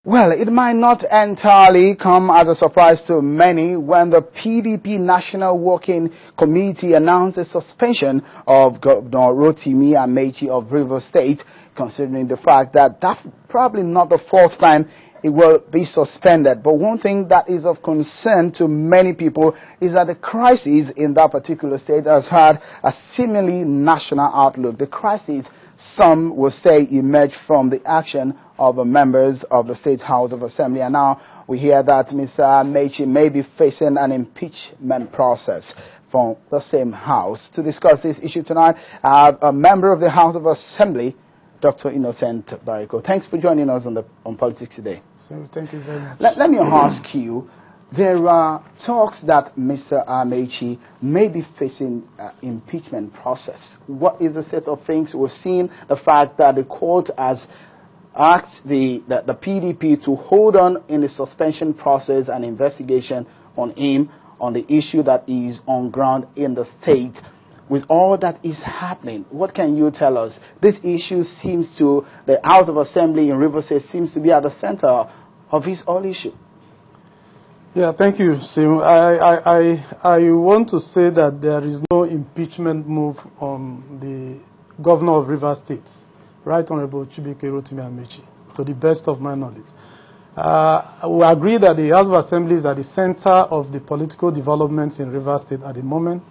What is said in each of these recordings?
Well, it might not entirely come as a surprise to many when the PDP National Working Committee announced the suspension of Governor Rotimi Amaechi of Rivers State, considering the fact that that's probably not the fourth time it will be suspended. But one thing that is of concern to many people is that the crisis in that particular state has had a seemingly national outlook. The crisis, some will say, emerged from the action of the members of the State House of Assembly. And now we hear that Mr. Amaechi may be facing an impeachment process from the same House. To discuss this issue tonight, I have a member of the House of Assembly, Dr. Innocent Bariko. Thanks for joining us on Politics Today. So, thank you very much. Let me ask you, there are talks that Mr. Amaechi may be facing impeachment process. What is the set of things? We've seen the fact that the court has asked the PDP to hold on in the suspension process and investigation on him on the issue that is on ground in the state. With all that is happening, what can you tell us? This issue seems to, the House of Assembly in Rivers State seems to be at the center of his whole issue. Yeah, thank you, Sim. I want to say that there is no impeachment move on the governor of Rivers State, Right Honorable Chibuike Rotimi Amaechi, to the best of my knowledge. We agree that the House of Assembly is at the center of the political developments in Rivers State at the moment.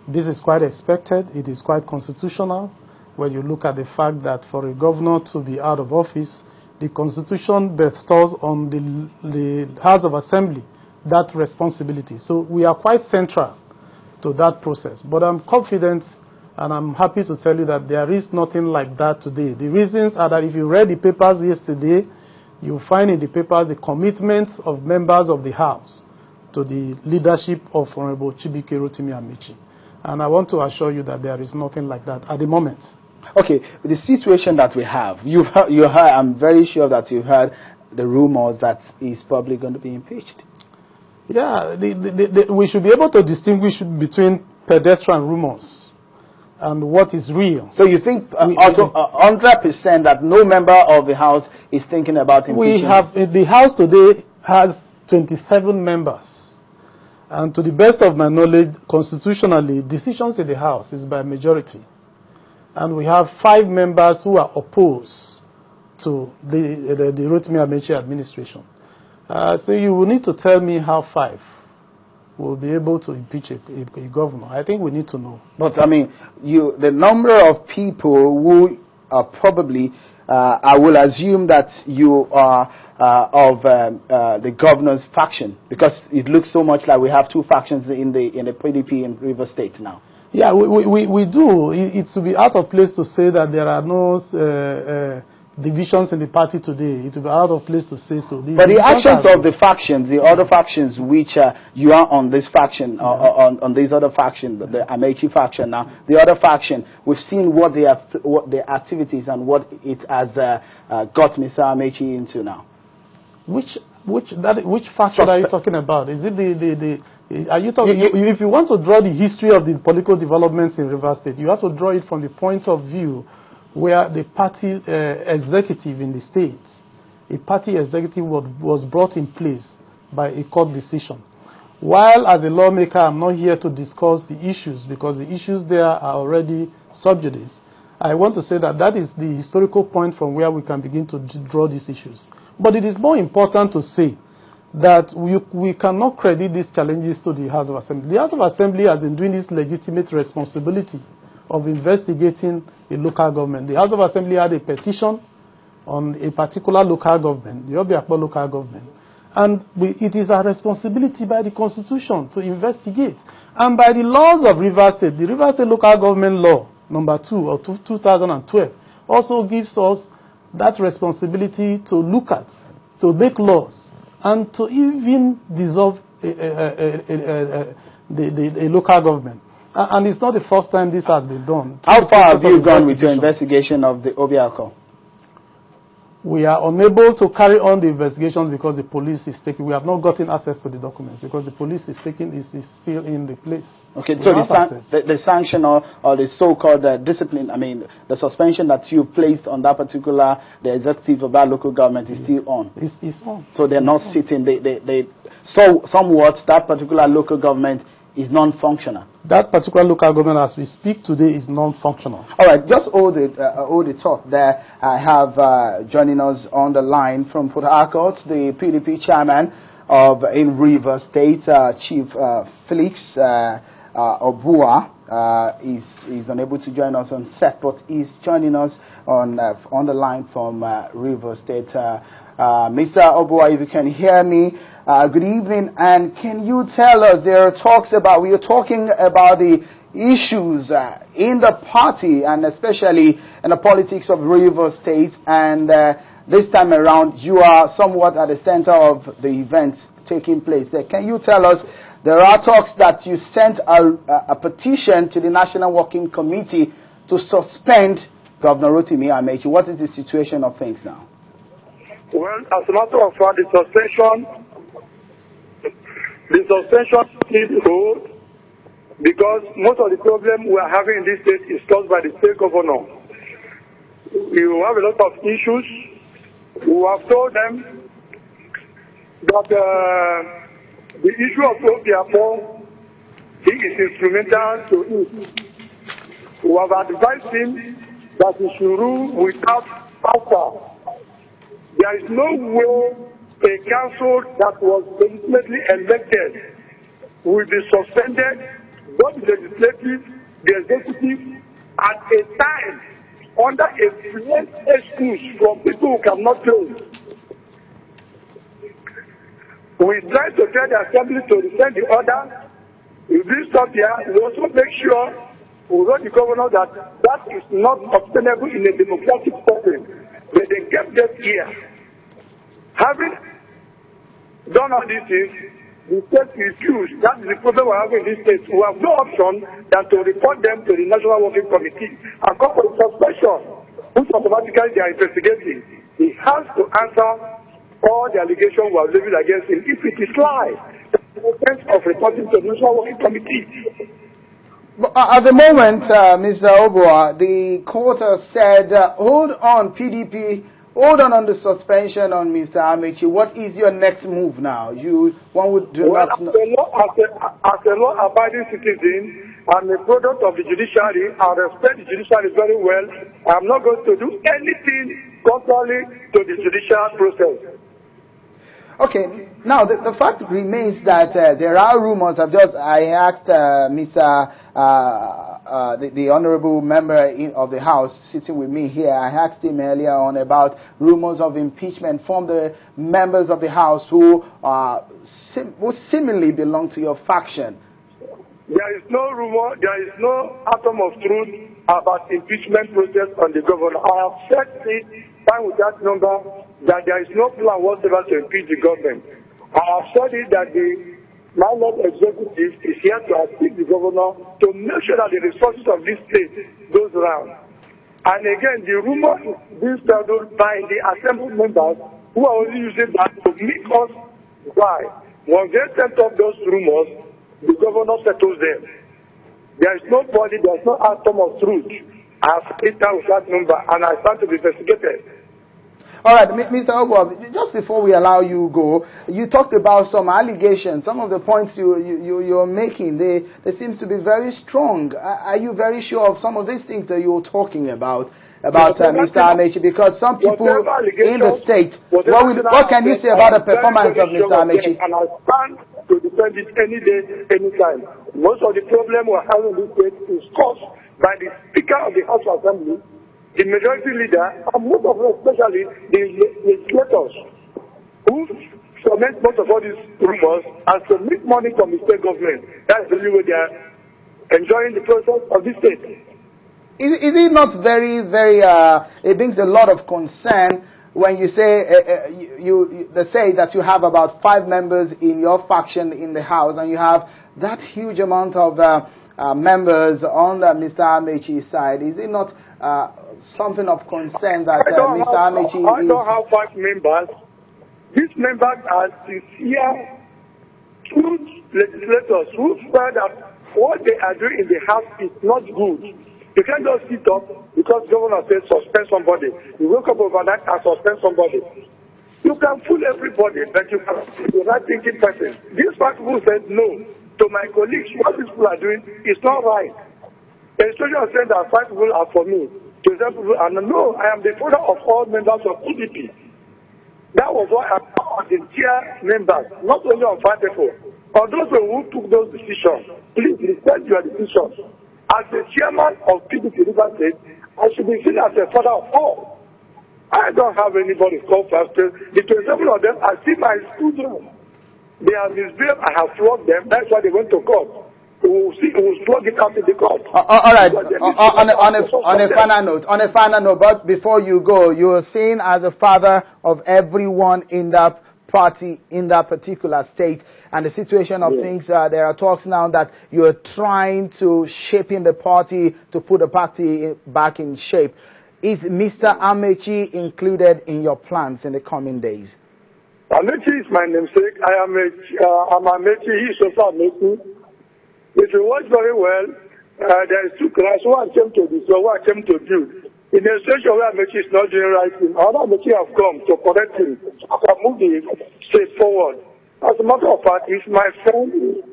This is quite expected. It is quite constitutional when you look at the fact that for a governor to be out of office, the Constitution bestows on the House of Assembly that responsibility. So we are quite central to that process. But I'm confident and I'm happy to tell you that there is nothing like that today. The reasons are that if you read the papers yesterday, you find in the papers the commitment of members of the House to the leadership of Honorable Chibuike Rotimi Amaechi. And I want to assure you that there is nothing like that at the moment. Okay, the situation that we have, you heard, I'm very sure that you heard the rumors that he's probably going to be impeached. Yeah, we should be able to distinguish between pedestrian rumors and what is real. So you think 100% that no member of the House is thinking about impeachment? The House today has 27 members. And to the best of my knowledge, constitutionally, decisions in the House is by majority. And we have 5 members who are opposed to the Rotimi Amaechi administration. So you will need to tell me how 5 will be able to impeach a governor. I think we need to know. But I mean, the number of people who are probably, I will assume that you are of the governor's faction, because it looks so much like we have 2 factions in the PDP in Rivers State now. Yeah, we do. It would be out of place to say that there are no divisions in the party today. It would be out of place to say so. But the actions of the factions, the other factions which you are on this faction, on this other faction, the Amaechi faction now, the other faction, we've seen what their activities and what it has got Mr. Amaechi into now. Which faction are you talking about? Is it are you talking? If you want to draw the history of the political developments in Rivers State, you have to draw it from the point of view where the party executive in the state, a party executive was brought in place by a court decision. While as a lawmaker, I'm not here to discuss the issues because the issues there are already sub judice. I want to say that is the historical point from where we can begin to draw these issues. But it is more important to say that we cannot credit these challenges to the House of Assembly. The House of Assembly has been doing this legitimate responsibility of investigating a local government. The House of Assembly had a petition on a particular local government, the Obiakpo local government. And it is our responsibility by the Constitution to investigate. And by the laws of Rivers State, the Rivers State Local Government Law, number 2 of 2012, also gives us that responsibility to look at, to make laws, and to even dissolve a local government. And it's not the first time this has been done. How far have you gone with your investigation of the Obiakpo? We are unable to carry on the investigations because the police is taking. We have not gotten access to the documents because the police is still in the place. Okay, so the sanction or the so-called discipline, I mean, the suspension that you placed on that particular, the executive of that local government is still on. It's on. So they're not sitting. So somewhat that particular local government is non-functional. That particular local government, as we speak today, is non-functional. All right, just hold the thought there. I have joining us on the line from Port Harcourt, the PDP chairman in Rivers State, Chief Felix Obua. Is unable to join us on set, but he's joining us on the line from Rivers State. Mr. Obua, if you can hear me, good evening. And can you tell us, we are talking about the issues in the party and especially in the politics of Rivers State, and this time around you are somewhat at the center of the events taking place there. Can you tell us, there are talks that you sent a petition to the National Working Committee to suspend Governor Rotimi Amaechi. What is the situation of things now? Well, as a matter of fact, the suspension needs hold because most of the problem we are having in this state is caused by the state governor. You have a lot of issues. We have told them that the issue of Obiapo, he is instrumental to it. We have advised him that he should rule without power. There is no way a council that was legitimately elected will be suspended, both the legislative, the executive, at a time under a plain excuse from people who cannot change. We try to tell the assembly to rescind the order. If this stop here, we also make sure we wrote the governor that is not obtainable in a democratic country. But they kept that here. Having done all these things, the state refused. That is the problem we have in this state. We have no option than to report them to the National Working Committee and call for the suspension, which automatically they are investigating. He has to answer all the allegations we have levied against him. If it is lies, the sense of reporting to the National Working Committee. But at the moment, Mr. Obua, the court has said, hold on, PDP, hold on the suspension on Mr. Amaechi. What is your next move now? One would do well, not know. As a law-abiding citizen and a product of the judiciary, I respect the judiciary very well. I'm not going to do anything contrary to the judicial process. Okay, now the fact remains that there are rumors. I asked the honorable member of the House sitting with me here. I asked him earlier on about rumors of impeachment from the members of the House who seemingly belong to your faction. There is no rumor. There is no atom of truth about impeachment process on the governor. I have said it fine with that number that there is no plan whatsoever to impeach the government. I have said it that the landlord executive is here to assist the governor to make sure that the resources of this state goes around. And again, the rumor is being peddled by the assembly members who are only using that to make us why. When they set up those rumors, the governor settles them. There is nobody, there is no atom of truth. I have split out with that number and I stand to be investigated. All right, Mr. Obua, just before we allow you go, you talked about some allegations. Some of the points you're making, they seem to be very strong. Are you very sure of some of these things that you're talking about Mr. Amaechi? Because some people in the state, what can you say about the performance of Mr. Amaechi? And I stand to defend it any day, any time. Most of the problem we're having in this state is caused by the Speaker of the House of Assembly, the majority leader, and most of them, especially the legislators, who foment most of all these rumors and to make money from the state government. That's the only way they are enjoying the process of this state. Is it not very, very, it brings a lot of concern when you say, they say that you have about 5 members in your faction in the House and you have that huge amount of members on Mr. Amaechi's side? Is it not something of concern that Mr. Amaechi I don't have 5 members. These members are sincere, true legislators who swear that what they are doing in the House is not good. You can't just sit up because governor says suspend somebody. You wake up overnight and suspend somebody. You can fool everybody, but you can be the right thinking person. These 5 people said no to my colleagues. What these people are doing is not right. The instruction said that 5 people are for me. To some people, and no, I am the father of all members of PDP. That was why I am the chair members, not only on 5 people. On those who took those decisions, please respect your decisions. As the chairman of PDP River State, I should be seen as a father of all. I don't have anybody called pastor. The 27 of them are still my students. They are misbehaved. I have flogged them. That's why they went to court. We will slug it out in the court. All right. On a final note, but before you go, you are seen as a father of everyone in that party, in that particular state, and the situation of things. There are talks now that you are trying to shape in the party to put the party back in shape. Is Mr. Amaechi included in your plans in the coming days? Amaechi is my namesake. I'm Amaechi. He is also Amaechi. If you watch very well, there is 2 classes. One came to destroy, one came to build. In a situation where Amaechi is not doing right thing, other Amaechi have come to correct him, to move the state forward. As a matter of fact, he's my friend.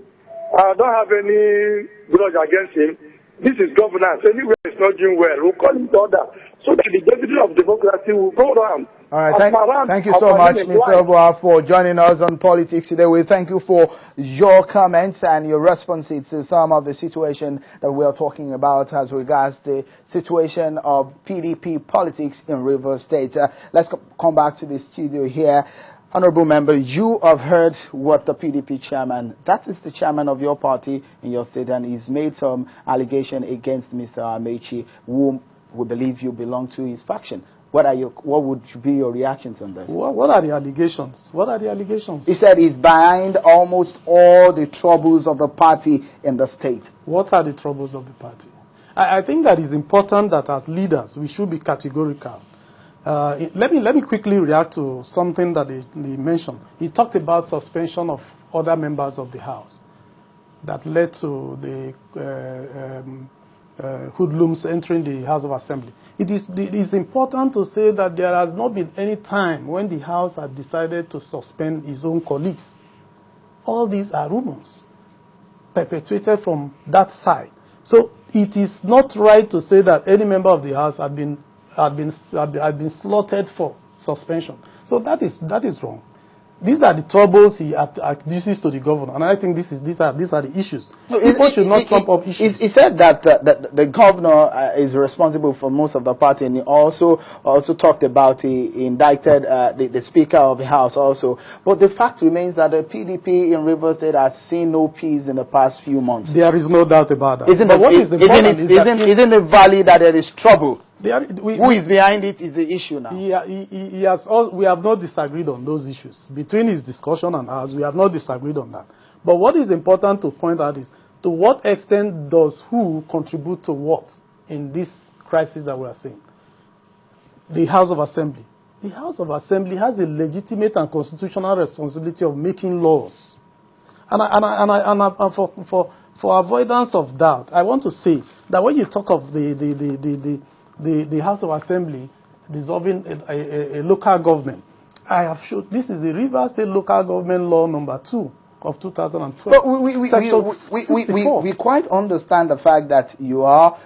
I don't have any grudge against him. This is governance. Anywhere it's not doing well, we'll call him to order so that the deputy of democracy will go around. All right, thank you so much, Mr. Obua, for joining us on Politics Today. We thank you for your comments and your responses to some of the situation that we are talking about as regards the situation of PDP politics in Rivers State. Let's come back to the studio here. Honorable member, you have heard what the PDP chairman, that is the chairman of your party in your state, and he's made some allegation against Mr. Amaechi, whom we believe you belong to his faction. What would be your reactions on this? What are the allegations? What are the allegations? He said he's behind almost all the troubles of the party in the state. What are the troubles of the party? I think that it's important that as leaders we should be categorical. Let me quickly react to something that he mentioned. He talked about suspension of other members of the House that led to the hoodlums entering the House of Assembly. It is important to say that there has not been any time when the House had decided to suspend its own colleagues. All these are rumors perpetrated from that side. So it is not right to say that any member of the House had been slaughtered for suspension. So that is wrong. These are the troubles he adduces to the governor, and I think these are the issues. So people should not trump up issues. He said that the governor is responsible for most of the party, and he also talked about he indicted the Speaker of the House also. But the fact remains that the PDP in Rivers State has seen no peace in the past few months. There is no doubt about that. Isn't it valid that there is trouble? Who is behind it is the issue now. We have not disagreed on those issues. Between his discussion and ours, we have not disagreed on that. But what is important to point out is, to what extent does who contribute to what in this crisis that we are seeing? The House of Assembly. The House of Assembly has a legitimate and constitutional responsibility of making laws. And for avoidance of doubt, I want to say that when you talk of the House of Assembly dissolving a local government, I have shown this is the Rivers State Local Government Law number 2 of 2012. But we quite understand the fact that you are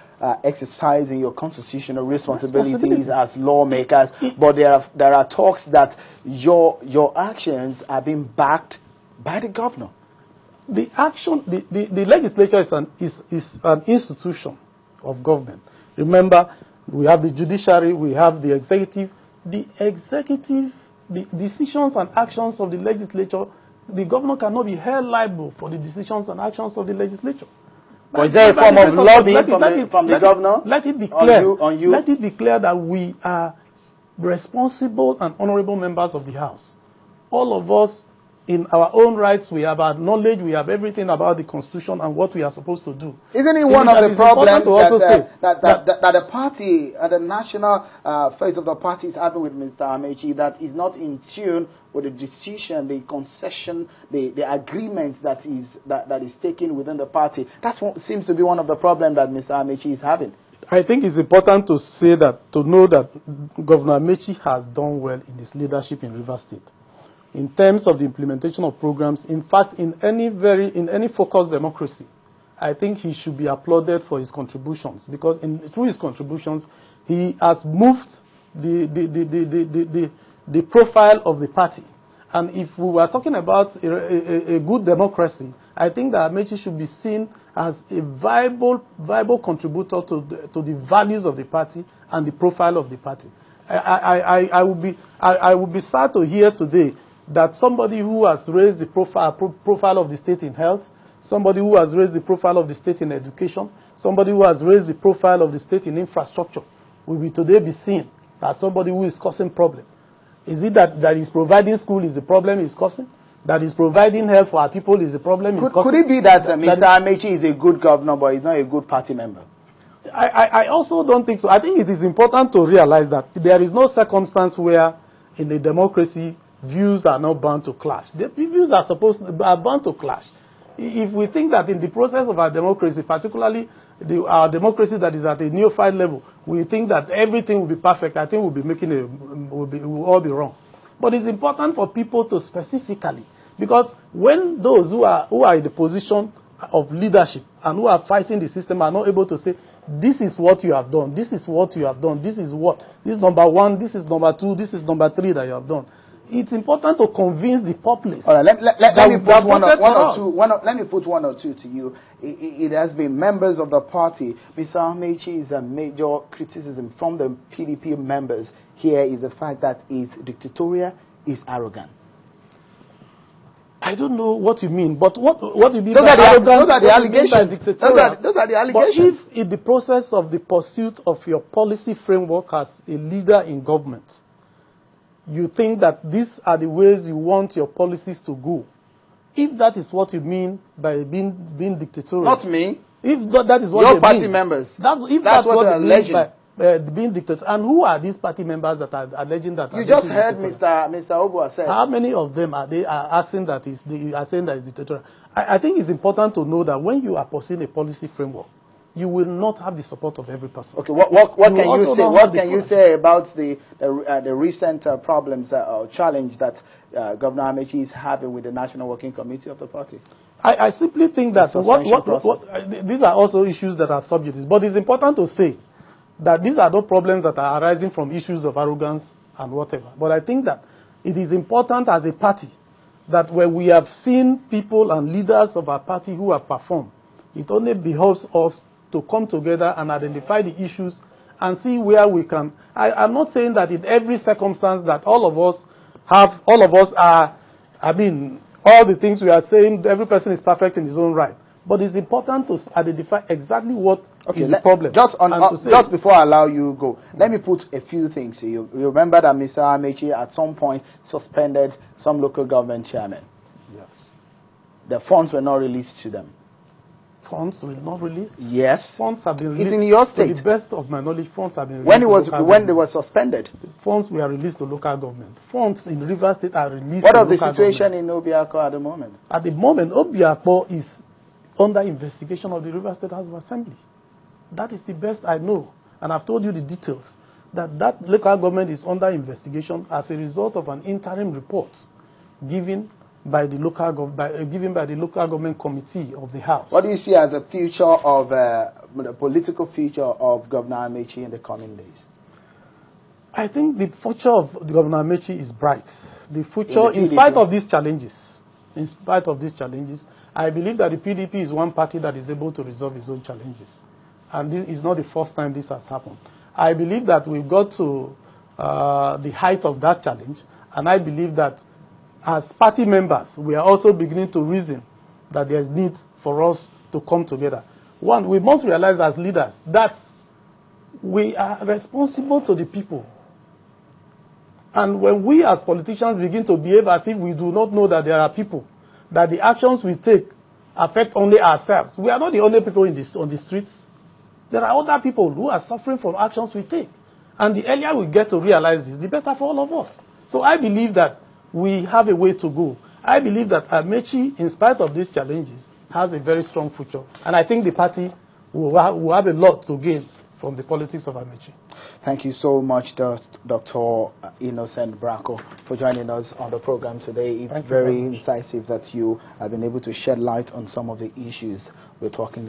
exercising your constitutional responsibilities as lawmakers, but there are talks that your actions are being backed by the governor. The legislature is an institution of government. Remember, we have the judiciary, we have the executive. The decisions and actions of the legislature, the governor cannot be held liable for the decisions and actions of the legislature. But is there a form of lobbying from the governor? Let it be clear. On you? Let it be clear that we are responsible and honorable members of the House. All of us in our own rights, we have our knowledge, we have everything about the Constitution and what we are supposed to do. Isn't it one of the problems that the party, the national face of the party is having with Mr. Amaechi, that is not in tune with the decision, the concession, the agreement that is taken within the party? That seems to be one of the problems that Mr. Amaechi is having. I think it's important to say that, to know that Governor Amaechi has done well in his leadership in Rivers State. In terms of the implementation of programs, in fact, in any focused democracy, I think he should be applauded for his contributions, because through his contributions, he has moved the profile of the party. And if we were talking about a good democracy, I think that Amaechi should be seen as a viable contributor to the values of the party and the profile of the party. I would be sad to hear today that somebody who has raised the profile of the state in health, somebody who has raised the profile of the state in education, somebody who has raised the profile of the state in infrastructure, will be today be seen as somebody who is causing problem. Is it that is providing school is the problem is causing? That is providing health for our people is the problem is causing? Could it be that Mr. Amaechi is a good governor, but he's not a good party member? I also don't think so. I think it is important to realize that there is no circumstance where in a democracy views are not bound to clash. The views are bound to clash. If we think that in the process of our democracy, particularly our democracy that is at a neophyte level, we think that everything will be perfect, I think we'll all be wrong. But it's important for people to specifically, because when those who are in the position of leadership and who are fighting the system are not able to say, this is what you have done, this is what you have done, this is number one, this is number two, this is number three that you have done. It's important to convince the populace. All right, let me put let me put one or two to you. It has been members of the party. Mr. Amaechi is a major criticism from the PDP members. Here is the fact that he's dictatorial, he's arrogant. I don't know what you mean, but what you mean those by are the allegations. Those are the allegations. But if in the process of the pursuit of your policy framework as a leader in government, you think that these are the ways you want your policies to go, if that is what you mean by being dictatorial, not me. If that is what your you party mean, members, that's what they're alleging by being dictatorial. And who are these party members that are alleging that? You just heard Mr. Obua say. How many of them are asking that they are saying that it's dictatorial? I think it's important to know that when you are pursuing a policy framework, you will not have the support of every person. Okay, what can you say? What can you say about the recent problems or challenge that Governor Amaechi is having with the National Working Committee of the party? I simply think that these are also issues that are subjective. But it's important to say that these are not problems that are arising from issues of arrogance and whatever. But I think that it is important as a party that when we have seen people and leaders of our party who have performed, it only behoves us to come together and identify the issues and see where we can. I'm not saying that in every circumstance that all of us are, all the things we are saying, every person is perfect in his own right. But it's important to identify exactly what is the problem. Just before I allow you go, let me put a few things to you. You remember that Mr. Amaechi at some point suspended some local government chairmen. Yes. The funds were not released to them. Funds were not released? Yes. Funds have been released. It's in your state. To the best of my knowledge, funds have been released. When they were suspended? Funds were released to local government. Funds in Rivers State are released to local government. What of the situation in Obiako at the moment? At the moment, Obiako is under investigation of the Rivers State House of Assembly. That is the best I know. And I've told you the details. That local government is under investigation as a result of an interim report given by the local government committee of the House. What do you see as the future of the political future of Governor Amaechi in the coming days? I think the future of Governor Amaechi is bright. The future, in spite of these challenges, I believe that the PDP is one party that is able to resolve its own challenges. And this is not the first time this has happened. I believe that we've got to the height of that challenge, and I believe that as party members, we are also beginning to reason that there is need for us to come together. One, we must realize as leaders that we are responsible to the people. And when we as politicians begin to behave as if we do not know that there are people, that the actions we take affect only ourselves. We are not the only people on the streets. There are other people who are suffering from actions we take. And the earlier we get to realize this, the better for all of us. So I believe that we have a way to go. I believe that Amaechi, in spite of these challenges, has a very strong future. And I think the party will have a lot to gain from the politics of Amaechi. Thank you so much, Dr. Innocent Bracko, for joining us on the program today. It's very incisive that you have been able to shed light on some of the issues we're talking about.